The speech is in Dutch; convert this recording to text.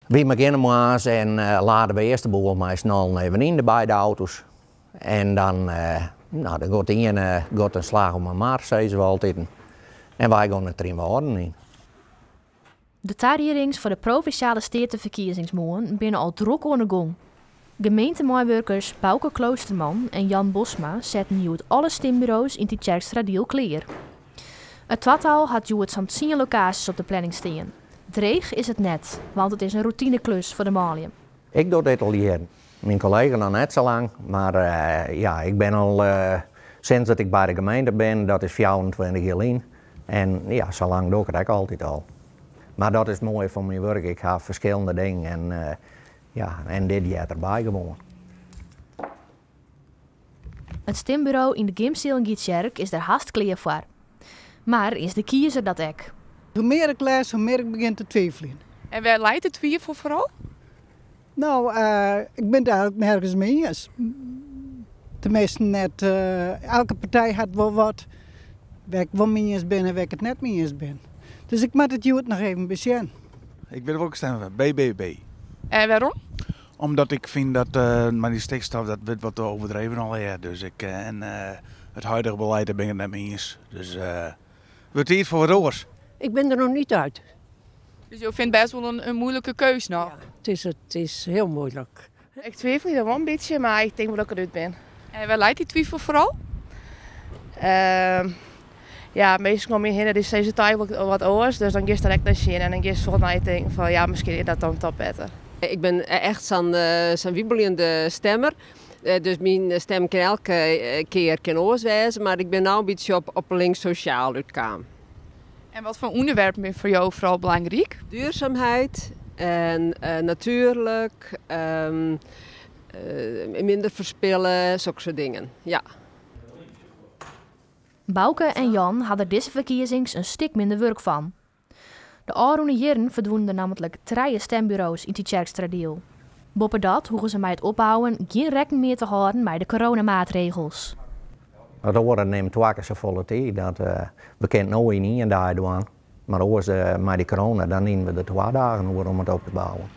We beginnen maar en laden we eerst de boel maar snel even in de beide auto's. En dan, dan gaat gaat een slag om een maar, zeggen ze wel altijd. En wij gaan het erin worden in. De tarierings voor de provinciale statenverkiezingsmoen binnen al druk aan de gang. Gemeentemedewerkers Bouke Kloosterman en Jan Bosma zetten nu alle stembureaus in die Tjerkstradiel klaar. Het totaal had nu het zo'n 10 locaties op de planning staan. Dreig is het net, want het is een routineklus voor de Malium. Ik doe dit al hier. Mijn collega nog net zo lang, maar ik ben al sinds dat ik bij de gemeente ben, dat is 24 jaar in. En ja, zo lang doe ik het ook altijd al. Maar dat is mooi van mijn werk. Ik ga verschillende dingen en dit jaar erbij gewoon. Het stembureau in de Gimsel en Gietjerk is er haast klaar voor. Maar is de kiezer dat ook? Hoe meer ik lees, hoe meer ik begin te twijfelen. En waar leidt het twijfel vooral? Nou, ik ben het eigenlijk nergens mee eens. Tenminste, net, elke partij had wel wat waar ik wel mee eens ben en waar ik het net mee eens ben. Dus ik moet het Joet nog even bezien. Ik wil ook stemmen voor BBB. En waarom? Omdat ik vind dat maar die stikstof dat wordt wat overdreven al hier. Dus het huidige beleid daar ben ik het net mee eens. Dus wordt hier voor wat oors. Ik ben er nog niet uit. Dus je vindt best wel een moeilijke keus nog? Ja, het is heel moeilijk. Ik twijfel hier wel een beetje, maar ik denk wel dat ik eruit ben. En waar leidt die twijfel vooral? Ja, meestal kom je heen, is deze tijd wat oors, dus dan ga je direct naar zien en dan ga je volgens mij denken van ja, misschien is dat dan toch beter. Ik ben echt zo'n wiebelende stemmer. Dus mijn stem kan elke keer oors wezen, maar ik ben nu een beetje op links sociaal uitgekomen. En wat voor onderwerpen is voor jou vooral belangrijk? Duurzaamheid en natuurlijk, minder verspillen, zulke soort dingen. Ja. Bouke en Jan hadden deze verkiezings een stuk minder werk van. De oude jaren verdwenen er namelijk 3 stembureaus in die Tjerkstradiel. Boppen dat hoeven ze bij het opbouwen geen rekening meer te houden met de coronamaatregels. Dat worden neemt wakker zo volle tijd. Dat we kennen nooit niet en daar doen. Maar als met die corona dan nemen we de 2 dagen om het op te bouwen.